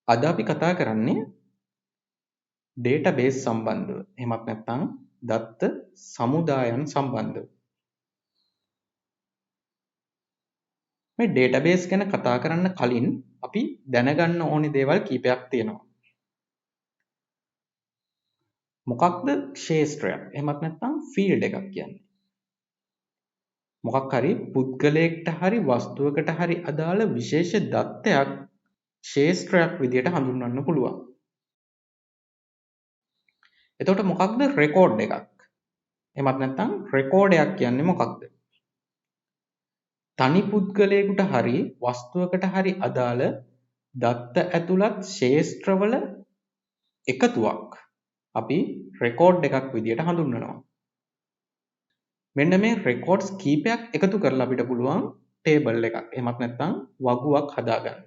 අද අපි කතා කරන්නේ ඩේටාබේස් සම්බන්ධව. එහෙමත් නැත්නම් දත්ත සමුදායන් සම්බන්ධව. මේ ඩේටාබේස් ගැන කතා කරන්න කලින් අපි දැනගන්න ඕනි දේවල් කීපයක් තියෙනවා. මොකක්ද ක්ෂේත්‍රයක්? එහෙමත් නැත්නම් ෆීල්ඩ් එකක් කියන්නේ. මොකක් හරි පුද්ගලයෙක්ට හරි වස්තුවකට හරි අදාළ විශේෂ දත්තයක් ක්ෂේත්‍රයක් විදියට හඳුන්වන්න පුළුවන්. එතකොට මොකක්ද රෙකෝඩ් එකක්? එහෙමත් නැත්නම් රෙකෝඩයක් කියන්නේ මොකක්ද? තනි පුද්ගලයෙකුට හරි වස්තුවකට හරි අදාළ දත්ත ඇතුළත් ක්ෂේත්‍රවල එකතුවක් අපි රෙකෝඩ් එකක් විදියට හඳුන්වනවා. මෙන්න මේ රෙකෝඩ්ස් කීපයක් එකතු කරලා අපිට පුළුවන් ටේබල් එකක් එහෙමත් නැත්නම් වගුවක් හදාගන්න.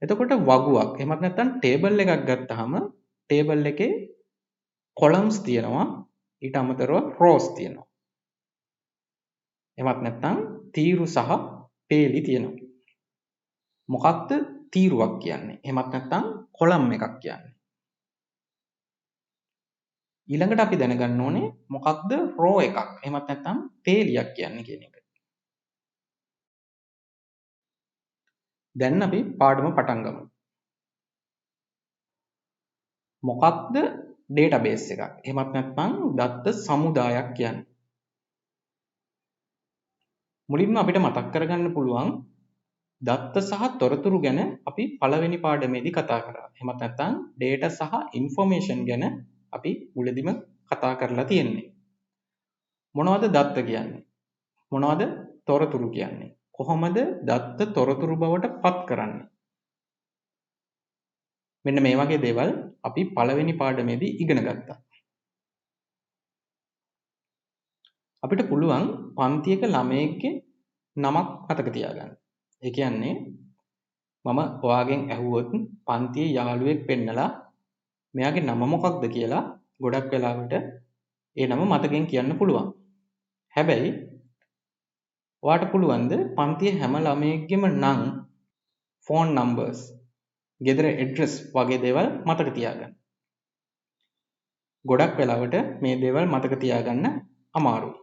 එතකොට වගුවක් එහෙමත් නැත්නම් ටේබල් එකක් ගත්තාම ටේබල් එකේ කොලම්ස් තියෙනවා, ඊට අමතරව රෝස් තියෙනවා. එහෙමත් නැත්නම් තීරු සහ පේලි තියෙනවා. මොකක්ද තීරුවක් කියන්නේ? එහෙමත් නැත්නම් කොලම් එකක් කියන්නේ. ඊළඟට අපි දැනගන්න ඕනේ මොකක්ද රෝ එකක්? එහෙමත් නැත්නම් පේලියක් කියන්නේ කියන එක. දැන් අපි පාඩම පටන් ගමු. මොකක්ද ඩේටාබේස් එකක්? එහෙමත් නැත්නම් දත්ත සමුදායක් කියන්නේ. මුලින්ම අපිට මතක් කරගන්න පුළුවන් දත්ත සහ තොරතුරු ගැන අපි පළවෙනි පාඩමේදී කතා කරා. එහෙමත් නැත්නම් data සහ information ගැන අපි මුලදිම කතා කරලා තියෙන්නේ. මොනවද දත්ත කියන්නේ? මොනවද තොරතුරු කියන්නේ? කොහොමද දත්ත තොරතුරු බවට පත් කරන්නේ? මෙන්න මේ වගේ දේවල් අපි පළවෙනි පාඩමේදී ඉගෙන ගත්තා. අපිට පුළුවන් පන්තියක ළමයෙක්ගේ නමක් මතක තියාගන්න. ඒ කියන්නේ මම ඔයාගෙන් ඇහුවොත් පන්තියේ යාළුවෙක් පෙන්නලා මෙයාගේ නම මොකක්ද කියලා ගොඩක් වෙලාවට ඒ නම මතකෙන් කියන්න පුළුවන්. හැබැයි ඔයාට පුළුවන්ද පන්තියේ හැම ළමයෙක්ගෙම නම්, ෆෝන් නම්බර්ස්, ගෙදර ඇඩ්‍රස් වගේ දේවල් මතක තියාගන්න. ගොඩක් වෙලාවට මේ දේවල් මතක තියාගන්න අමාරුයි.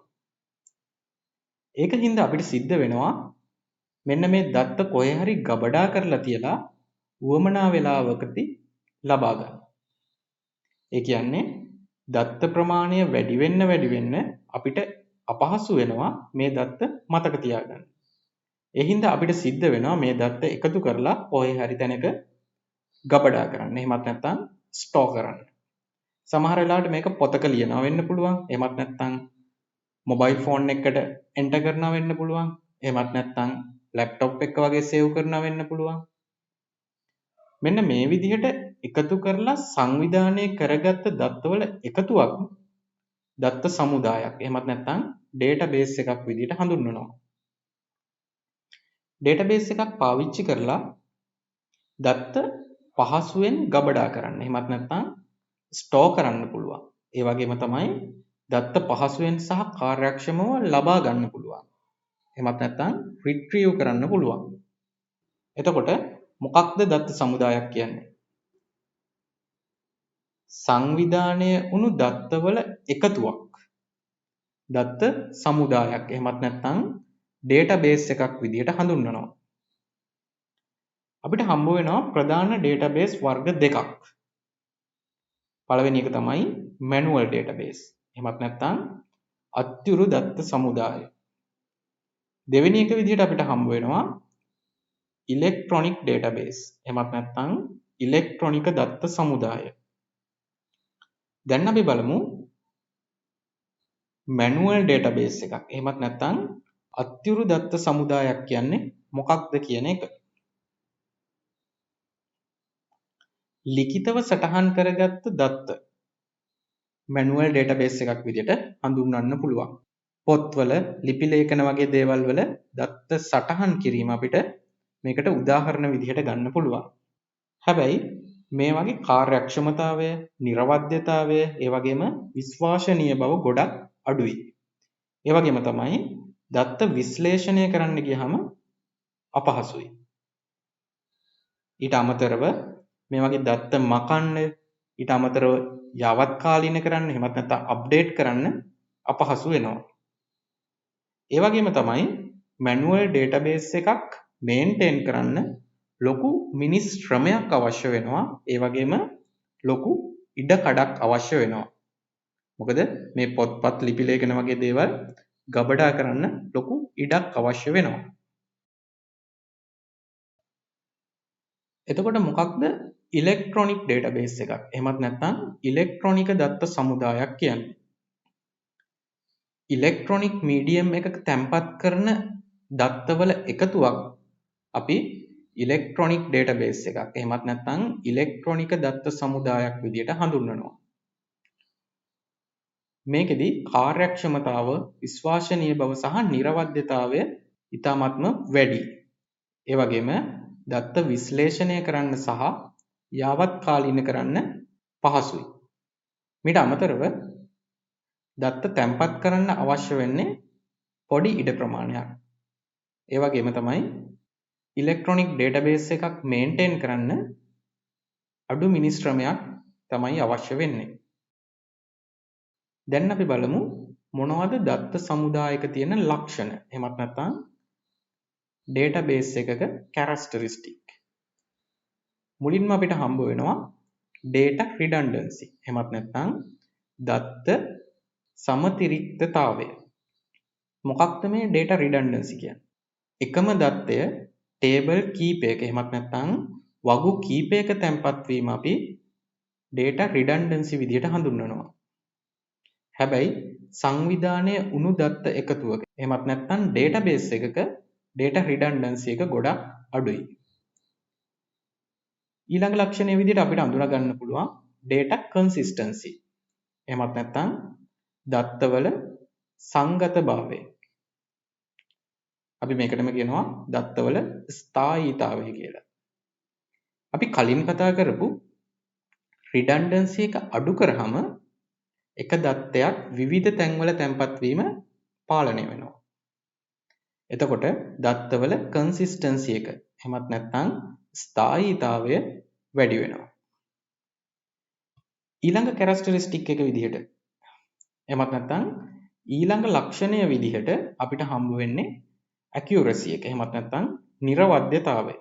ඒක හින්දා අපිට සිද්ධ වෙනවා මෙන්න මේ දත්ත කොහේ හරි ගබඩා කරලා තියලා උවමනා වෙලාවකදී ලබා ගන්න. ඒ කියන්නේ දත්ත ප්‍රමාණය වැඩි වෙන්න අපිට අපහසු වෙනවා මේ දත්ත මතක තියාගන්න. ඒ හින්දා අපිට සිද්ධ වෙනවා මේ දත්ත එකතු කරලා කොහේ හරි තැනක ගබඩා කරන්න. එහෙමත් නැත්නම් ස්ටෝර් කරන්න. සමහර වෙලාවට මේක පොතක ලියනවා වෙන්න පුළුවන්. එහෙමත් නැත්නම් මොබයිල් ෆෝන් එකකට එන්ටර් කරනවා වෙන්න පුළුවන්. එහෙමත් නැත්නම් ලැප්ටොප් එක වගේ සේව් කරනවා වෙන්න පුළුවන්. මෙන්න මේ විදිහට එකතු කරලා සංවිධානය කරගත්ත දත්තවල එකතුවක් දත්ත සමුදායක්. එහෙමත් නැත්නම් ඩේටාබේස් එකක් විදිහට හඳුන්වනවා. ඩේටාබේස් එකක් පාවිච්චි කරලා දත්ත පහසුවෙන් ගබඩා කරන්න. එහෙමත් නැත්නම් ස්ටෝර් කරන්න පුළුවන්. ඒ වගේම තමයි දත්ත පහසුවෙන් සහ කාර්යක්ෂමව ලබා ගන්න පුළුවන්. එහෙමත් නැත්නම් රිට්‍රීව් කරන්න පුළුවන්. එතකොට මොකක්ද දත්ත සමුදායක් කියන්නේ? සංවිධානය වුණු දත්තවල එකතුවක්. දත්ත සමුදායක්. එහෙමත් නැත්නම් ඩේටාබේස් එකක් විදිහට හඳුන්වනවා. අපිට හම්බ වෙනවා ප්‍රධාන ඩේටාබේස් වර්ග දෙකක්. පළවෙනි එක තමයි මැනුවල් ඩේටාබේස්. එහෙමත් නැත්නම් අත්‍යුරු දත්ත සමුදාය. දෙවෙනි එක විදිහට අපිට හම්බ වෙනවා ඉලෙක්ට්‍රොනික ඩේටාබේස්. එහෙමත් නැත්නම් ඉලෙක්ට්‍රොනික දත්ත සමුදාය. දැන් අපි බලමු මැනුවල් ඩේටාබේස් එකක්. එහෙමත් නැත්නම් අත්‍යුරු දත්ත සමුදායක් කියන්නේ මොකක්ද කියන එක. ලිඛිතව සටහන් කරගත්ත දත්ත මැනුවල් ඩේටාබේස් එකක් විදිහට හඳුන්වන්න පුළුවන්. පොත්වල ලිපි ලේඛන වගේ දේවල් වල දත්ත සටහන් කිරීම අපිට මේකට උදාහරණ විදිහට ගන්න පුළුවන්. හැබැයි මේ වගේ කාර්යක්ෂමතාවය, නිර්වද්‍යතාවය, ඒ වගේම විශ්වාසනීය බව ගොඩක් අඩුයි. ඒ වගේම තමයි දත්ත විශ්ලේෂණය කරන්න ගියහම අපහසුයි. ඊට අමතරව මේ වගේ දත්ත මකන්න, ඊට අමතරව යාවත්කාලීන කරන්න, එහෙමත් නැත්නම් අප්ඩේට් කරන්න අපහසු වෙනවා. ඒ වගේම තමයි මැනුවල් ඩේටාබේස් එකක් මේන්ටේන් කරන්න ලොකු මිනිස් ශ්‍රමයක් අවශ්‍ය වෙනවා. ඒ වගේම ලොකු ඉඩ කඩක් අවශ්‍ය වෙනවා. මොකද මේ පොත්පත් ලිපි ලේඛන වගේ දේවල් ගබඩා කරන්න ලොකු ඉඩක් අවශ්‍ය වෙනවා. එතකොට මොකක්ද ඉලෙක්ට්‍රොනික ඩේටාබේස් එකක්? එහෙමත් නැත්නම් ඉලෙක්ට්‍රොනික දත්ත සමුදායක් කියන්නේ? ඉලෙක්ට්‍රොනික මීඩියම් එකක තැන්පත් කරන දත්තවල එකතුවක් අපි ඉලෙක්ට්‍රොනික ඩේටාබේස් එකක්, එහෙමත් නැත්නම් ඉලෙක්ට්‍රොනික දත්ත සමුදායක් විදිහට හඳුන්වනවා. මේකෙදි කාර්යක්ෂමතාව, විශ්වාසනීය බව සහ නිර්වද්‍යතාවය ඉතාමත්ම වැඩි. ඒ වගේම දත්ත විශ්ලේෂණය කරන්න සහ යාවත්කාලීන කරන්න පහසුයි. මීට අමතරව දත්ත තැන්පත් කරන්න අවශ්‍ය වෙන්නේ පොඩි ඉඩ ප්‍රමාණයක්. ඒ වගේම තමයි ඉලෙක්ට්‍රොනික ඩේටාබේස් එකක් මේන්ටේන් කරන්න අඩු මිනිස් ශ්‍රමයක් තමයි අවශ්‍ය වෙන්නේ. දැන් අපි බලමු මොනවද දත්ත සමුදායක තියෙන ලක්ෂණ. එහෙමත් නැත්නම් ඩේටාබේස් එකක කැරක්ටරිස්ටික්. මුලින්ම අපිට හම්බ වෙනවා data redundancy. එහෙමත් නැත්නම් දත්ත සමතිරික්තතාවය. මොකක්ද මේ data redundancy කියන්නේ? එකම දත්තය ටේබල් කීපයක, එහෙමත් නැත්නම් වගු කීපයක තැන්පත් වීම අපි data redundancy විදිහට හඳුන්වනවා. හැබැයි සංවිධානයේ උණු දත්ත එකතුවක, එහෙමත් නැත්නම් database එකක data redundancy එක ගොඩක් අඩුයි. ඊළඟ ලක්ෂණය විදිහට අපිට අඳුනා ගන්න පුළුවන් data consistency. එහෙමත් නැත්නම් දත්තවල සංගතභාවය. අපි මේකටම කියනවා දත්තවල ස්ථායීතාවය කියලා. අපි කලින් කතා කරපු redundancy එක අඩු කරාම එක දත්තයක් විවිධ තැන්වල තැන්පත් වීම පාලනය වෙනවා. එතකොට දත්තවල consistency එක, එහෙමත් නැත්නම් ස්ථායීතාවය වැඩි වෙනවා. ඊළඟ characteristic එක විදිහට, එහෙමත් නැත්නම් ඊළඟ ලක්ෂණය විදිහට අපිට හම්බ වෙන්නේ accuracy එක, එහෙමත් නැත්නම් නිර්වද්‍යතාවය.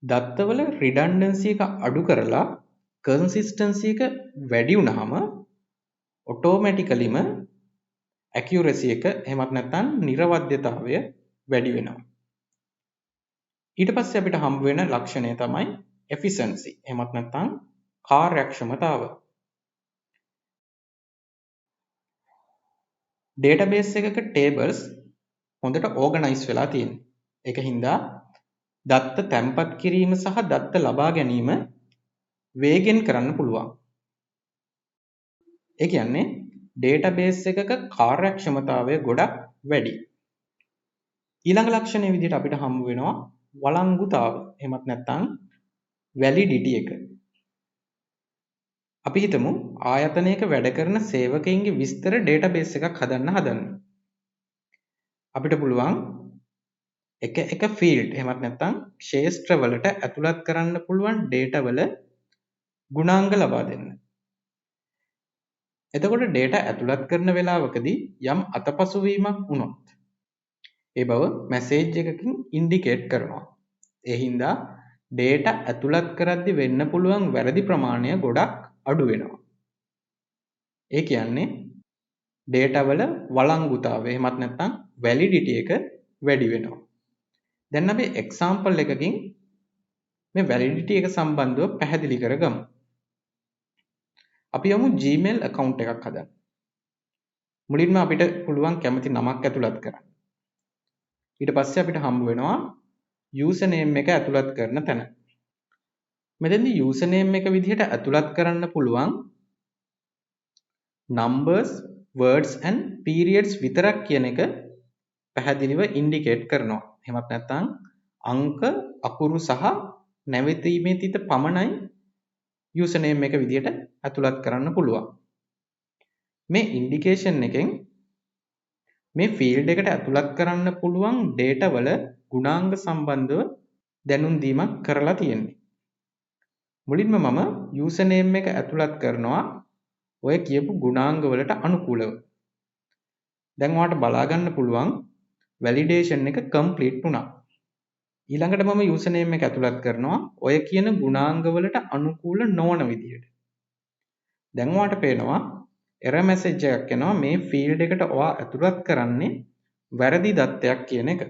දත්තවල redundancy එක අඩු කරලා consistency එක වැඩි වුණාම automaticallyම accuracy එක, එහෙමත් නැත්නම් නිර්වද්‍යතාවය වැඩි වෙනවා. ඊට පස්සේ අපිට හම්බ වෙන ලක්ෂණය තමයි efficiency. එහෙමත් නැත්නම් කාර්යක්ෂමතාව. database එකක tables හොඳට organize වෙලා තියෙනවා. ඒක හින්දා දත්ත තැන්පත් කිරීම සහ දත්ත ලබා ගැනීම වේගෙන් කරන්න පුළුවන්. ඒ කියන්නේ database එකක කාර්යක්ෂමතාවය ගොඩක් වැඩි. ඊළඟ ලක්ෂණය විදිහට අපිට හම්බ වෙනවා වළංගුතාව. එහෙමත් නැත්නම් validity එක. අපි හිතමු ආයතනයක වැඩ කරන සේවකයින්ගේ විස්තර database එකක් හදන්න හදන්නේ. අපිට පුළුවන් එක field, එහෙමත් නැත්නම් ක්ෂේත්‍ර වලට ඇතුළත් කරන්න පුළුවන් data වල ගුණාංග ලබා දෙන්න. එතකොට data ඇතුළත් කරන වෙලාවකදී යම් අතපසු වීමක් වුණොත් ඒ බව message එකකින් indicate කරනවා. ඒ හින්දා data ඇතුළත් කරද්දී වෙන්න පුළුවන් වැරදි ප්‍රමාණය ගොඩක් අඩු වෙනවා. ඒ කියන්නේ data වල වළංගුතාවය, එහෙමත් නැත්නම් validity එක වැඩි වෙනවා. දැන් අපි example එකකින් මේ validity එක සම්බන්ධව පැහැදිලි කරගමු. අපි යමු Gmail account එකක් හදන්න. මුලින්ම අපිට පුළුවන් කැමති නමක් ඇතුළත් කරන්න. ඊට පස්සේ අපිට හම්බ වෙනවා username එක ඇතුළත් කරන තැන. මෙතෙන්දී username එක විදිහට ඇතුළත් කරන්න පුළුවන් numbers, words and periods විතරක් කියන එක පැහැදිලිව indicate කරනවා. එහෙමත් නැත්නම් අංක, අකුරු සහ නැවතීමේ තිත පමණයි username එක විදිහට ඇතුළත් කරන්න පුළුවන්. මේ indication එකෙන් මේ field එකට ඇතුළත් කරන්න පුළුවන් data වල ගුණාංග සම්බන්ධව දැනුම් දීමක් කරලා තියෙන්නේ. මුලින්ම මම යූසර් නේම් එක ඇතුළත් කරනවා ඔය කියපු ගුණාංග වලට අනුකූලව. දැන් ඔයාලට බලා ගන්න පුළුවන් වැලිඩේෂන් එක කම්ප්ලීට් වුණා. ඊළඟට මම යූසර් නේම් එක ඇතුළත් කරනවා ඔය කියන ගුණාංග වලට අනුකූල නොවන විදියට. දැන් ඔයාලට පේනවා error message එකක් එනවා මේ ෆීල්ඩ් එකට ඔයා ඇතුළත් කරන්නේ වැරදි දත්තයක් කියන එක.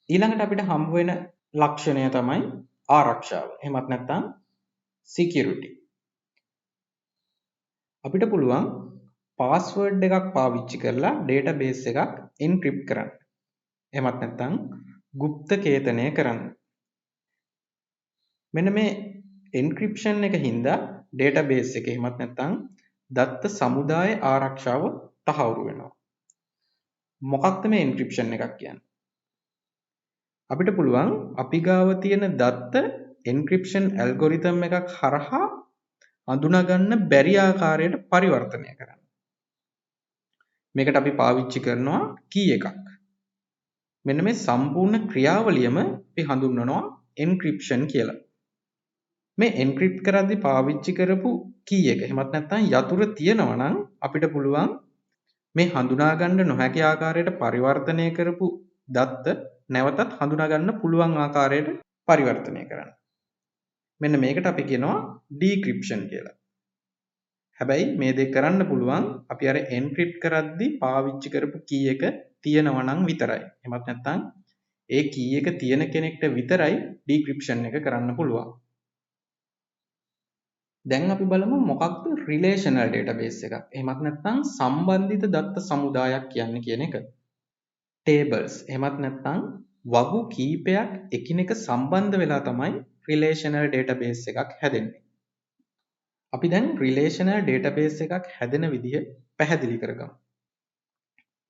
ඊළඟට අපිට හම්බ වෙන ලක්ෂණය තමයි ආරක්ෂාව. එහෙමත් නැත්නම් security. අපිට පුළුවන් පාස්වර්ඩ් එකක් පාවිච්චි කරලා database එකක් encrypt කරන්න. එහෙමත් නැත්නම් গুপ্ত කේතනය කරන්න. මෙන්න මේ encryption එක හින්දා database එකේ එහෙමත් නැත්නම් දත්ත සමුදාය ආරක්ෂාව තහවුරු වෙනවා. මොකක්ද මේ encryption එකක් කියන්නේ? අපිට පුළුවන් අපි ගාව තියෙන දත්ත encryption algorithm එකක් හරහා හඳුනා ගන්න බැරි ආකාරයට පරිවර්තනය කරන්න. මේකට අපි පාවිච්චි කරනවා key එකක්. මෙන්න මේ සම්පූර්ණ ක්‍රියාවලියම අපි හඳුන්වනවා encryption කියලා. මේ encrypt කරද්දී පාවිච්චි කරපු key එක එහෙමත් නැත්නම් යතුරු තියෙනවා නම් අපිට පුළුවන් මේ හඳුනා ගන්න නොහැකි ආකාරයට පරිවර්තනය කරපු දත්ත නැවතත් හඳුනා ගන්න පුළුවන් ආකාරයට පරිවර්තනය කරන්න. මෙන්න මේකට අපි කියනවා decryption කියලා. හැබැයි මේ දෙක කරන්න පුළුවන් අපි අර encrypt කරද්දී පාවිච්චි කරපු key එක තියෙනවා නම් විතරයි. එහෙමත් නැත්නම් ඒ key එක තියෙන කෙනෙක්ට විතරයි decryption එක කරන්න පුළුවන්. දැන් අපි බලමු මොකක්ද relational database එකක්. එහෙමත් නැත්නම් සම්බන්ධිත දත්ත සමුදායක් කියන්නේ කියන එක. tables එහෙමත් නැත්නම් වගු කීපයක් එකිනෙක සම්බන්ධ වෙලා තමයි relational database එකක් හැදෙන්නේ. අපි දැන් relational database එකක් හැදෙන විදිහ පැහැදිලි කරගමු.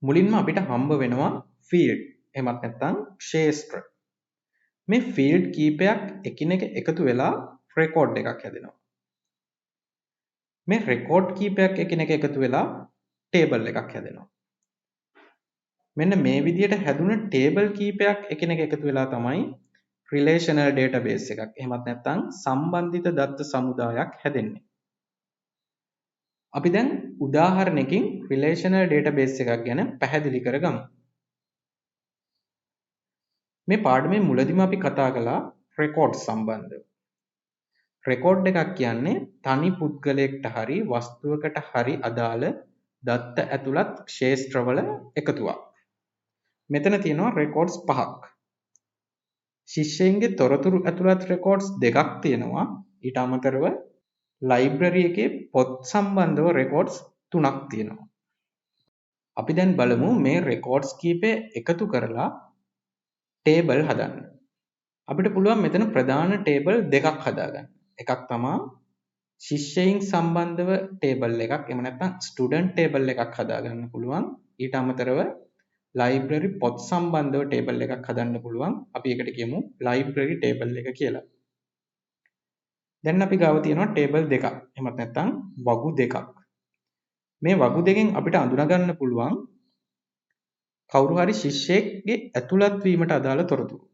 මුලින්ම අපිට හම්බ වෙනවා field එහෙමත් නැත්නම් ක්ෂේත්‍ර. මේ field කීපයක් එකිනෙක එකතු වෙලා record එකක් හැදෙනවා. මේ record කීපයක් එකිනෙක එකතු වෙලා table එකක් හැදෙනවා. මෙන්න මේ විදිහට හැදුන table කීපයක් එකිනෙක එකතු වෙලා තමයි relational database එකක්. එහෙමත් නැත්නම් සම්බන්ධිත දත්ත සමුදායක් හැදෙන්නේ. අපි දැන් උදාහරණයකින් relational database එකක් ගැන පැහැදිලි කරගමු. මේ පාඩමේ මුලදීම අපි කතා කළා record සම්බන්ධව. record එකක් කියන්නේ තනි පුද්ගලයෙක්ට හරි වස්තුවකට හරි අදාළ දත්ත ඇතුළත් ක්ෂේත්‍රවල එකතුවක්. මෙතන තියෙනවා records 5ක්. ශිෂ්‍යයින්ගේ තොරතුරු ඇතුළත් records 2ක් තියෙනවා. ඊට අමතරව library එකේ පොත් සම්බන්ධව records 3ක් තියෙනවා. අපි දැන් බලමු මේ records කීපය එකතු කරලා table හදන්න. අපිට පුළුවන් මෙතන ප්‍රධාන table දෙකක් හදාගන්න. එකක් තමයි ශිෂ්‍යයින් සම්බන්ධව table එකක් එහෙම නැත්නම් student table එකක් හදාගන්න පුළුවන්. ඊට අමතරව library පොත් සම්බන්ධව table එකක් හදන්න පුළුවන්. අපි ඒකට කියමු library table එක කියලා. දැන් අපි ගාව තියෙනවා table දෙකක්. එහෙමත් නැත්නම් වගු දෙකක්. මේ වගු දෙකෙන් අපිට අඳුනා ගන්න පුළුවන් කවුරු හරි ශිෂ්‍යයෙක්ගේ ඇතුළත් වීමට අදාළ තොරතුරු.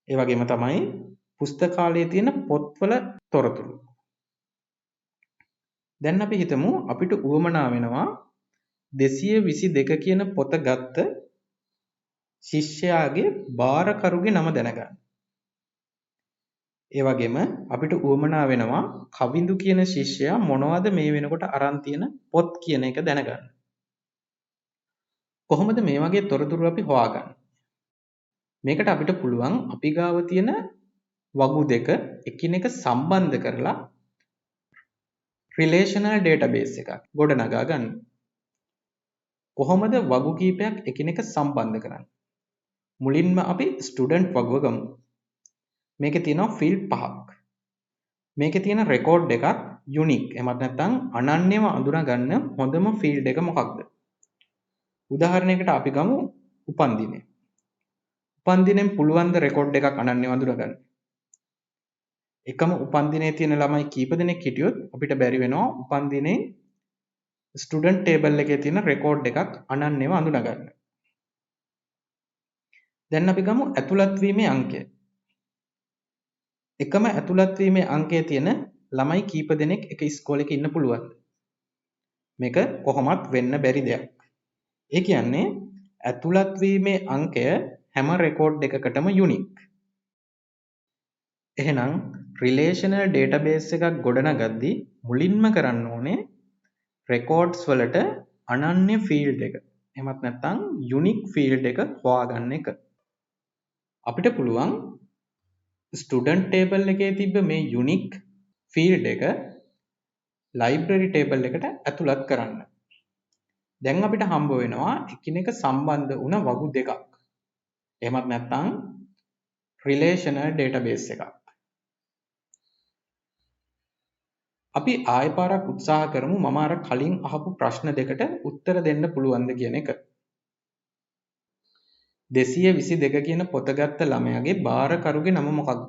ඒ වගේම තමයි පුස්තකාලයේ තියෙන පොත්වල තොරතුරු. දැන් අපි හිතමු අපිට උවමනා වෙනවා 222 කියන පොත ගත්ත ශිෂ්‍යයාගේ බාරකරුගේ නම දැනගන්න. ඒ වගේම අපිට උවමනා වෙනවා කවිඳු කියන ශිෂ්‍යයා මොනවද මේ වෙනකොට අරන් තියෙන පොත් කියන එක දැනගන්න. කොහොමද මේ වගේ තොරතුරු අපි හොයාගන්නේ? මේකට අපිට පුළුවන් අපි ගාව තියෙන වගු දෙක එකිනෙක සම්බන්ධ කරලා relational database එකක් ගොඩනගා ගන්න. කොහොමද වගු කීපයක් එකිනෙක සම්බන්ධ කරන්නේ? මුලින්ම අපි student වගුව ගමු. මේකේ තියෙනවා field 5ක්. මේකේ තියෙන record එකක් unique. එහෙමත් නැත්නම් අනන්‍යව අඳුනා ගන්න හොඳම field එක මොකක්ද? උදාහරණයකට අපි ගමු උපන්දිනය. උපන්දිනෙන් පුළුවන් ද record එකක් අනන්‍යව අඳුනා ගන්න? එකම උපන්දිනයේ තියෙන ළමයි කීප දෙනෙක් හිටියොත් අපිට බැරි වෙනවා උපන්දිනේ ස්ටුඩන්ට් ටේබල් එකේ තියෙන රෙකෝඩ් එකක් අනන්‍යව අඳුනා ගන්න. දැන් අපි ගමු ඇතුළත් වීමේ අංකය. එකම ඇතුළත් වීමේ අංකය තියෙන ළමයි කීප දෙනෙක් එක ඉස්කෝලේක ඉන්න පුළුවන්ද? මේක කොහොමත් වෙන්න බැරි දෙයක්. ඒ කියන්නේ ඇතුළත් වීමේ අංකය හැම රෙකෝඩ් එකකටම යුනික්. එහෙනම් රිලේෂනල් ඩේටාබේස් එකක් ගොඩනගද්දී මුලින්ම කරන්න ඕනේ රෙකෝඩ්ස් වලට අනන්‍ය ෆීල්ඩ් එක. එහෙමත් නැත්නම් යුනික් ෆීල්ඩ් එක හොයාගන්න එක. අපිට පුළුවන් ස්ටුඩන්ට් ටේබල් එකේ තිබ්බ මේ යුනික් ෆීල්ඩ් එක ලයිබ්‍රරි ටේබල් එකට ඇතුළත් කරන්න. දැන් අපිට හම්බ වෙනවා එකිනෙක සම්බන්ධ වුණ වගු දෙකක්. එහෙමත් නැත්නම් රිලේෂනල් ඩේටාබේස් එකක්. අපි ආයෙ පාරක් උත්සාහ කරමු මම අර කලින් අහපු ප්‍රශ්න දෙකට උත්තර දෙන්න පුළුවන්ද කියන එක. 222 කියන පොත ගත්ත ළමයාගේ බාරකරුගේ නම මොකක්ද?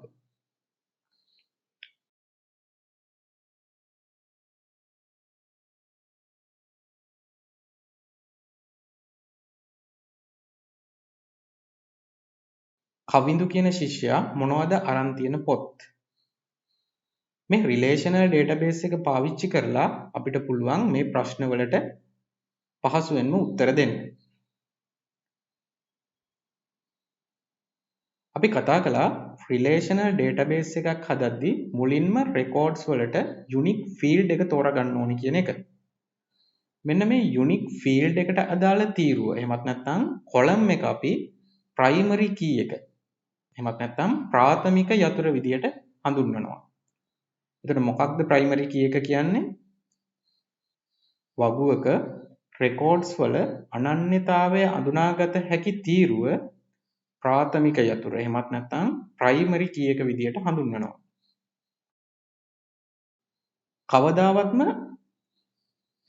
කවිඳු කියන ශිෂ්‍යයා මොනවද අරන් තියෙන පොත්? මේ රිලේෂනල් ඩේටාබේස් එක පාවිච්චි කරලා අපිට පුළුවන් මේ ප්‍රශ්න වලට පහසුවෙන්ම උත්තර දෙන්න. අපි කතා කළා රිලේෂනල් ඩේටාබේස් එකක් හදද්දී මුලින්ම රෙකෝඩ්ස් වලට යුනික් ෆීල්ඩ් එක තෝරගන්න ඕනි කියන එක. මෙන්න මේ යුනික් ෆීල්ඩ් එකට අදාළ තීරුව. එහෙමත් නැත්නම් කොලම් එක අපි ප්‍රයිමරි කී එක. එහෙමත් නැත්නම් ප්‍රාථමික යතුර විදියට හඳුන්වනවා. එතකොට මොකක්ද ප්‍රයිමරි කී එක කියන්නේ? වගුවක රෙකෝඩ්ස් වල අනන්‍යතාවය අඳුනාගත හැකි තීරුව ප්‍රාථමික යතුර. එහෙමත් නැත්නම් ප්‍රයිමරි කී එක විදියට හඳුන්වනවා. කවදාවත්ම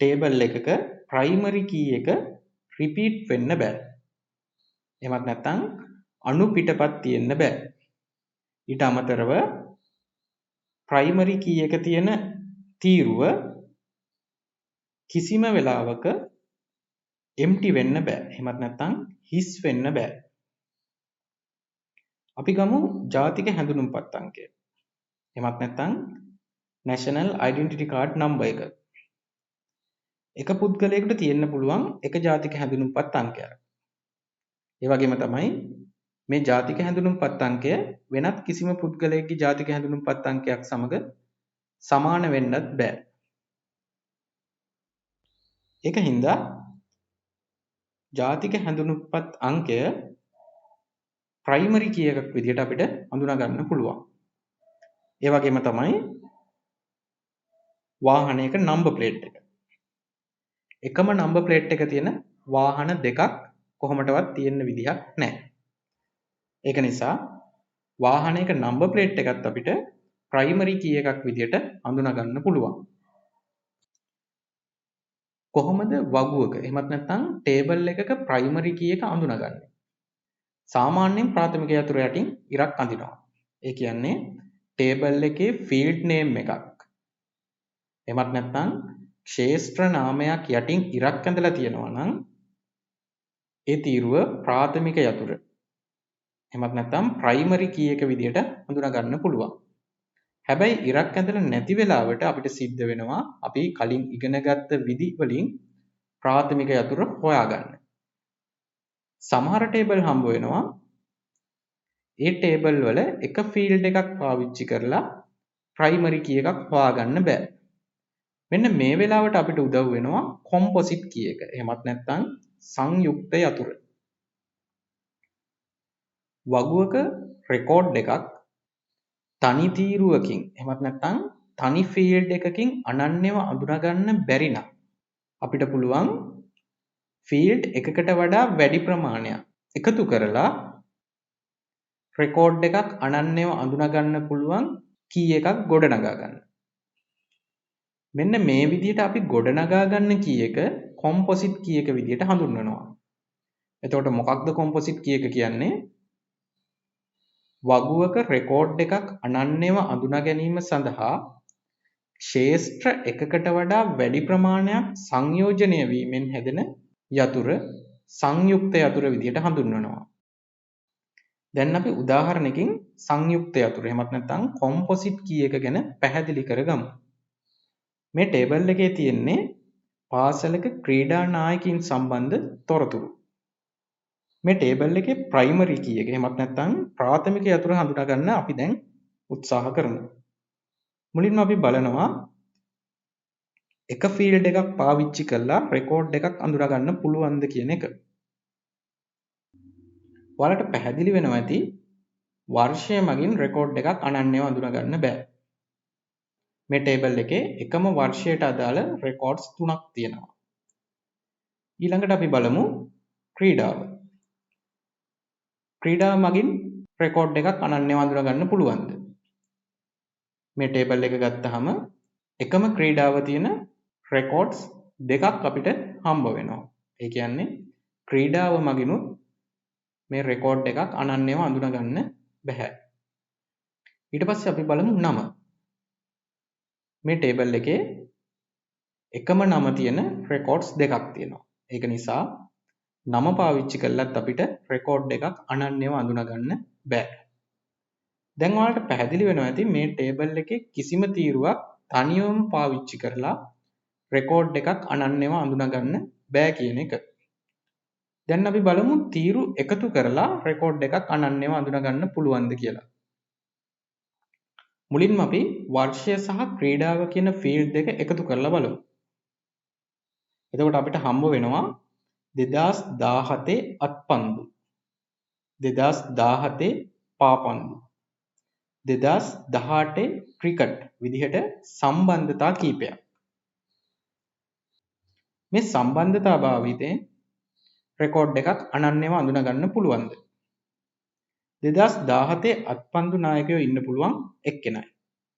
ටේබල් එකක ප්‍රයිමරි කී එක රිපීට් වෙන්න බෑ. එහෙමත් නැත්නම් අණු පිටපත් තියෙන්න බෑ. ඊට අමතරව ප්‍රයිමරි කී එක තියෙන තීරුව කිසිම වෙලාවක empty වෙන්න බෑ. එහෙමත් නැත්නම් හිස් වෙන්න බෑ. අපි ගමු ජාතික හැඳුනුම්පත් අංකය. එහෙමත් නැත්නම් national identity card number එක. එක පුද්ගලයෙකුට තියෙන්න පුළුවන් එක ජාතික හැඳුනුම්පත් අංකයක්. ඒ වගේම තමයි මේ ජාතික හැඳුනුම්පත් අංකය වෙනත් කිසිම පුද්ගලයෙකුගේ ජාතික හැඳුනුම්පත් අංකයක් සමග සමාන වෙන්නත් බෑ. ඒක හින්දා ජාතික හැඳුනුම්පත් අංකය ප්‍රයිමරි කී එකක් විදිහට අපිට හඳුනා ගන්න පුළුවන්. ඒ වගේම තමයි වාහනයක නම්බර් ප්ලේට් එක. එකම නම්බර් ප්ලේට් එක තියෙන වාහන දෙකක් කොහොමඩවත් තියෙන්න විදිහක් නැහැ. ඒක නිසා වාහනයක නම්බර් ප්ලේට් එකත් අපිට ප්‍රයිමරි කී එකක් විදිහට හඳුනා ගන්න පුළුවන්. කොහොමද වගුවක එහෙමත් නැත්නම් ටේබල් එකක ප්‍රයිමරි කී එක අඳුනගන්නේ? සාමාන්‍යයෙන් ප්‍රාථමික යතුර යටින් ඉරක් අඳිනවා. ඒ කියන්නේ ටේබල් එකේ ෆීල්ඩ් නේම් එකක්. එහෙමත් නැත්නම් ක්ෂේත්‍ර නාමයක් යටින් ඉරක් ඇඳලා තියෙනවා නම් ඒ තීරුව ප්‍රාථමික යතුර. එහෙමත් නැත්නම් ප්‍රයිමරි කී එක විදිහට හඳුනා ගන්න පුළුවන්. හැබැයි ඉරක් ඇඳලා නැති වෙලාවට අපිට සිද්ධ වෙනවා අපි කලින් ඉගෙනගත්ත විදි වලින් ප්‍රාථමික යතුර හොයාගන්න. සමහර ටේබල් හම්බ වෙනවා ඒ ටේබල් වල එක ෆීල්ඩ් එකක් පාවිච්චි කරලා ප්‍රයිමරි කී එකක් හොයාගන්න බෑ. මෙන්න මේ වෙලාවට අපිට උදව් වෙනවා කොම්පොසිට් කී එක. එහෙමත් නැත්නම් සංයුක්ත යතුර. වගුවක රෙකෝඩ් එකක් තනි තීරුවකින් එහෙමත් නැත්නම් තනි ෆීල්ඩ් එකකින් අනන්‍යව අඳුනගන්න බැරි නම් අපිට පුළුවන් ෆීල්ඩ් එකකට වඩා වැඩි ප්‍රමාණයක් එකතු කරලා රෙකෝඩ් එකක් අනන්‍යව අඳුනගන්න පුළුවන් කී එකක් ගොඩනගා ගන්න. මෙන්න මේ විදිහට අපි ගොඩනගා ගන්න කී එක කොම්පොසිට් කී එක විදිහට හඳුන්වනවා. එතකොට මොකක්ද කොම්පොසිට් කී එක කියන්නේ? වගුවක රෙකෝඩ් එකක් අනන්‍යව අඳුනා ගැනීම සඳහා ක්ෂේත්‍ර එකකට වඩා වැඩි ප්‍රමාණයක් සංයෝජනය වීමෙන් හැදෙන යතුර සංයුක්ත යතුර විදිහට හඳුන්වනවා. දැන් අපි උදාහරණයකින් සංයුක්ත යතුරු එහෙමත් නැත්නම් කොම්පොසිට් කී එක ගැන පැහැදිලි කරගමු. මේ ටේබල් එකේ තියෙන්නේ පාසලක ක්‍රීඩා නායකයින් සම්බන්ධ තොරතුරු. මේ ටේබල් එකේ ප්‍රයිමරි කී එක එහෙමත් නැත්නම් ප්‍රාථමික යතුරු හඳුනා ගන්න අපි දැන් උත්සාහ කරමු. මුලින්ම අපි බලනවා එක ෆීල්ඩ් එකක් පාවිච්චි කරලා රෙකෝඩ් එකක් අඳුනා ගන්න පුළුවන්ද කියන එක. ඔයාලට පැහැදිලි වෙනවා ඇති වර්ෂය මගින් රෙකෝඩ් එකක් අනන්‍යව අඳුනා ගන්න බෑ. මේ ටේබල් එකේ එකම වර්ෂයට අදාළ රෙකෝඩ්ස් 3ක් තියෙනවා. ඊළඟට අපි බලමු ක්‍රීඩාව. ක්‍රීඩාව මගින් රෙකෝඩ් එකක් අනන්‍යව අඳුනා ගන්න පුළුවන්ද? මේ ටේබල් එක ගත්තාම එකම ක්‍රීඩාව තියෙන රෙකෝඩ්ස් දෙකක් අපිට හම්බ වෙනවා. ඒ කියන්නේ ක්‍රීඩාව මගිනුත් මේ රෙකෝඩ් එකක් අනන්‍යව අඳුනා ගන්න බෑ. ඊට පස්සේ අපි බලමු නම. මේ ටේබල් එකේ එකම නම තියෙන රෙකෝඩ්ස් දෙකක් තියෙනවා. ඒක නිසා නම පාවිච්චි කළත් අපිට රෙකෝඩ් එකක් අනන්‍යව අඳුනා ගන්න බෑ. දැන් ඔයාලට පැහැදිලි වෙනවා ඇති මේ ටේබල් එකේ කිසිම තීරුවක් තනියම පාවිච්චි කරලා රෙකෝඩ් එකක් අනන්‍යව අඳුනා ගන්න බෑ කියන එක. දැන් අපි බලමු තීරු එකතු කරලා රෙකෝඩ් එකක් අනන්‍යව අඳුනා ගන්න පුළුවන්ද කියලා. මුලින්ම අපි වර්ෂය සහ ක්‍රීඩාව කියන ෆීල්ඩ් දෙක එකතු කරලා බලමු. එතකොට අපිට හම්බ වෙනවා 2017 අත්පන්දු, 2017 පාපන්දු, 2018 ක්‍රිකට් විදිහට සම්බන්ධතා කීපයක්. මේ සම්බන්ධතා භාවිතයෙන් රෙකෝඩ් එකක් අනන්‍යව අඳුනා ගන්න පුළුවන්ද? 2017 අත්පන්දු නායකයෝ ඉන්න පුළුවන් එක්කෙනයි.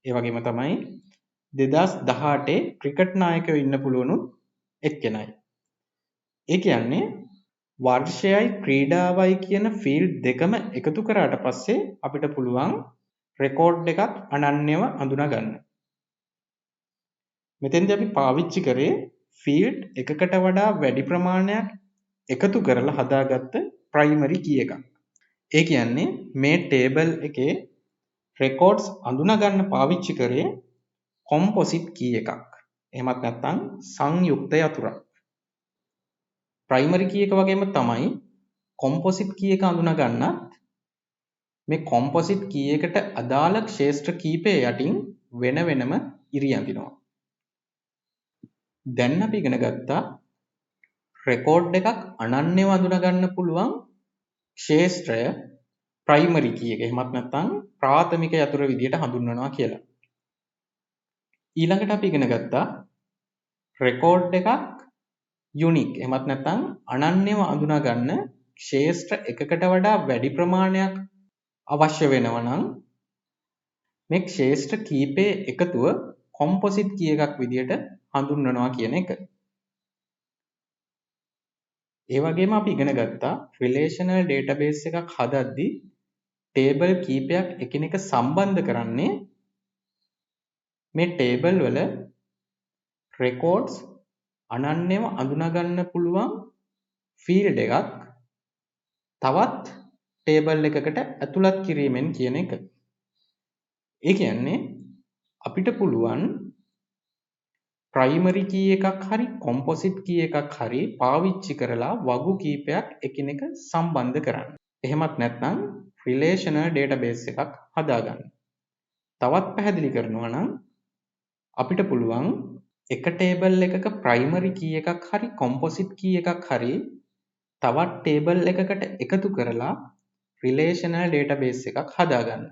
ඒ වගේම තමයි 2018 ක්‍රිකට් නායකයෝ ඉන්න පුළුවනුත් එක්කෙනයි. ඒ කියන්නේ වර්ෂයයි ක්‍රීඩාවයි කියන ෆීල්ඩ් දෙකම එකතු කරාට පස්සේ අපිට පුළුවන් රෙකෝඩ් එකක් අනන්‍යව අඳුනා ගන්න. මෙතෙන්දී අපි පාවිච්චි කරේ ෆීල්ඩ් එකකට වඩා වැඩි ප්‍රමාණයක් එකතු කරලා හදාගත්ත ප්‍රයිමරි කී එකක්. ඒ කියන්නේ මේ ටේබල් එකේ රෙකෝඩ්ස් අඳුනා ගන්න පාවිච්චි කරේ කොම්පොසිට් කී එකක්. එහෙමත් නැත්නම් සංයුක්ත යතුරක්. ප්‍රයිමරි කී එක වගේම තමයි කොම්පොසිට් කී එක අඳුනා ගන්නත් මේ කොම්පොසිට් කී එකට අදාළ ක්ෂේත්‍ර කීපය යටින් වෙන වෙනම ඉරි අඳිනවා. දැන් අපි ඉගෙන ගත්තා රෙකෝඩ් එකක් අනන්‍යව අඳුනා ගන්න පුළුවන් ක්ෂේත්‍රය ප්‍රයිමරි කී එක. එහෙමත් නැත්නම් ප්‍රාථමික යතුර විදියට හඳුන්වනවා කියලා. ඊළඟට අපි ඉගෙන ගත්තා රෙකෝඩ් එකක් යුනික් එහෙමත් නැත්නම් අනන්‍යව අඳුනා ගන්න ක්ෂේත්‍ර එකකට වඩා වැඩි ප්‍රමාණයක් අවශ්‍ය වෙනවා නම් මේ ක්ෂේත්‍ර කීපයේ එකතුව කොම්පොසිට් කී එකක් විදියට හඳුන්වනවා කියන එක. ඒ වගේම අපි ඉගෙන ගත්තා රිලේෂනල් ඩේටාබේස් එකක් හදද්දී ටේබල් කීපයක් එකිනෙක සම්බන්ධ කරන්නේ මේ ටේබල් වල රෙකෝඩ්ස් අනන්‍යව අඳුනා ගන්න පුළුවන් ෆීල්ඩ් එකක් තවත් ටේබල් එකකට ඇතුළත් කිරීමෙන් කියන එක. ඒ කියන්නේ අපිට පුළුවන් ප්‍රයිමරි කී එකක් හරි කොම්පොසිට් කී එකක් හරි පාවිච්චි කරලා වගු කීපයක් එකිනෙක සම්බන්ධ කරන්න. එහෙමත් නැත්නම් රිලේෂනල් ඩේටාබේස් එකක් හදාගන්න. තවත් පැහැදිලි කරනවා නම් අපිට පුළුවන් එක ටේබල් එකක ප්‍රයිමරි කී එකක් හරි කොම්පොසිට් කී එකක් හරි තවත් ටේබල් එකකට එකතු කරලා රිලේෂනල් ඩේටාබේස් එකක් හදාගන්න.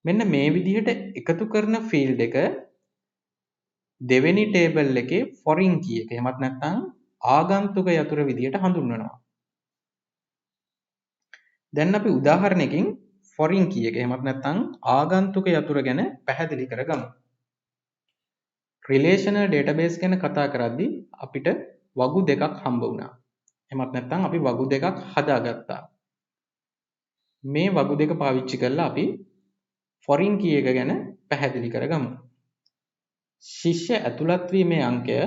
මෙන්න මේ විදිහට එකතු කරන ෆීල්ඩ් එක දෙවෙනි ටේබල් එකේ ෆොරින් කී එක එහෙමත් නැත්නම් ආගන්තුක යතුර විදියට හඳුන්වනවා. දැන් අපි උදාහරණයකින් ෆොරින් කී එක එහෙමත් නැත්නම් ආගන්තුක යතුර ගැන පැහැදිලි කරගමු. රිලේෂනල් ඩේටාබේස් ගැන කතා කරද්දී අපිට වගු දෙකක් හම්බ වුණා. එහෙමත් නැත්නම් අපි වගු දෙකක් හදාගත්තා. මේ වගු දෙක පාවිච්චි කරලා අපි ෆොරින් කී එක ගැන පැහැදිලි කරගමු. ශිෂ්‍ය ඇතුළත් වීමේ අංකය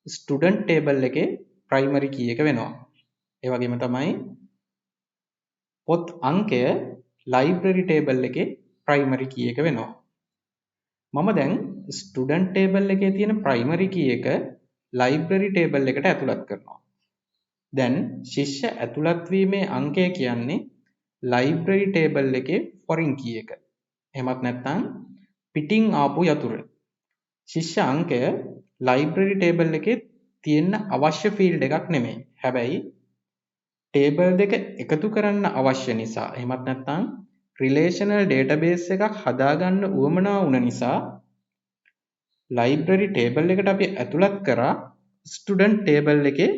ස්ටුඩන්ට් ටේබල් එකේ ප්‍රයිමරි කී එක වෙනවා. ඒ වගේම තමයි පොත් අංකය ලයිබ්‍රරි ටේබල් එකේ ප්‍රයිමරි කී එක වෙනවා. මම දැන් ස්ටුඩන්ට් ටේබල් එකේ තියෙන ප්‍රයිමරි කී එක ලයිබ්‍රරි ටේබල් එකට ඇතුළත් කරනවා. දැන් ශිෂ්‍ය ඇතුළත් වීමේ අංකය කියන්නේ ලයිබ්‍රරි ටේබල් එකේ ෆොරින් කී එක. එහෙමත් නැත්නම් පිටින් ආපු යතුර. ශිෂ්‍ය අංකය ලයිබ්‍රරි ටේබල් එකේ තියෙන අවශ්‍ය ෆීල්ඩ් එකක් නෙමෙයි. හැබැයි ටේබල් දෙක එකතු කරන්න අවශ්‍ය නිසා එහෙමත් නැත්නම් රිලේෂනල් ඩේටාබේස් එකක් හදාගන්න උවමනා වුණ නිසා ලයිබ්‍රරි ටේබල් එකට අපි ඇතුළත් කරා ස්ටුඩන්ට් ටේබල් එකේ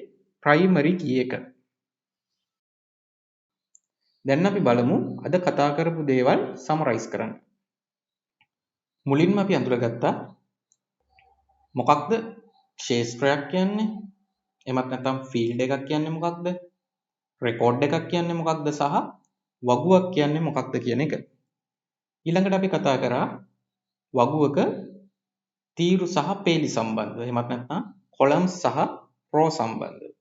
ප්‍රයිමරි කී එක. දැන් අපි බලමු අද කතා කරපු දේවල් සමරයිස් කරන්න. මුලින්ම අපි අඳුරගත්තා මොකක්ද ක්ෂේත්‍රයක් කියන්නේ? එහෙමත් නැත්නම් ෆීල්ඩ් එකක් කියන්නේ මොකක්ද? රෙකෝඩ් එකක් කියන්නේ මොකක්ද සහ වගුවක් කියන්නේ මොකක්ද කියන එක. ඊළඟට අපි කතා කරා වගුවක තීරු සහ පේලි සම්බන්ධව. එහෙමත් නැත්නම් කොලම්ස් සහ රෝ සම්බන්ධව.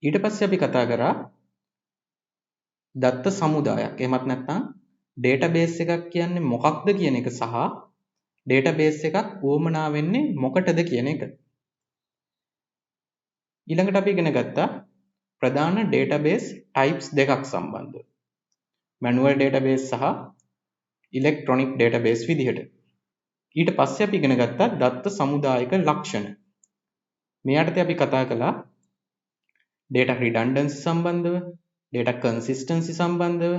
ඊට පස්සේ අපි කතා කරා දත්ත සමුදායක්. එහෙමත් නැත්නම් ඩේටාබේස් එකක් කියන්නේ මොකක්ද කියන එක සහ ඩේටාබේස් එකක් වුවමනා වෙන්නේ මොකටද කියන එක. ඊළඟට අපි ඉගෙන ගත්තා ප්‍රධාන ඩේටාබේස් ටයිප්ස් දෙකක් සම්බන්ධව. මැනුවල් ඩේටාබේස් සහ ඉලෙක්ට්‍රොනික ඩේටාබේස් විදිහට. ඊට පස්සේ අපි ඉගෙන ගත්තා දත්ත සමුදායක ලක්ෂණ. මේ යටතේ අපි කතා කළා data redundancy සම්බන්ධව, data consistency සම්බන්ධව,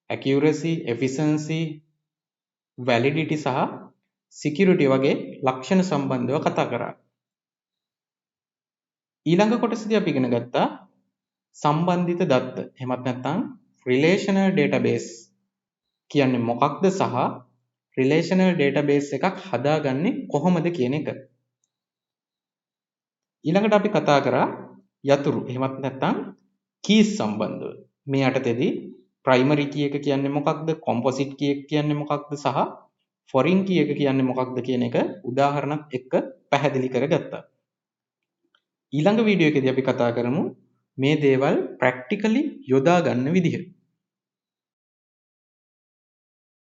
accuracy, efficiency, validity සහ security වගේ ලක්ෂණ සම්බන්ධව කතා කරා. ඊළඟ කොටසදී අපි ඉගෙන ගත්තා සම්බන්ධිත දත්ත. එහෙමත් නැත්නම් relational database කියන්නේ මොකක්ද සහ relational database එකක් හදාගන්නේ කොහොමද කියන එක. ඊළඟට අපි කතා කරා යතුරු. එහෙමත් නැත්නම් keys සම්බන්ධව. මේ යටතේදී primary key එක කියන්නේ මොකක්ද? composite key එක කියන්නේ මොකක්ද? සහ foreign key එක කියන්නේ මොකක්ද කියන එක උදාහරණත් එක්ක පැහැදිලි කරගත්තා. ඊළඟ වීඩියෝ එකේදී අපි කතා කරමු මේ දේවල් ප්‍රැක්ටිකලි යොදා ගන්න විදිහ.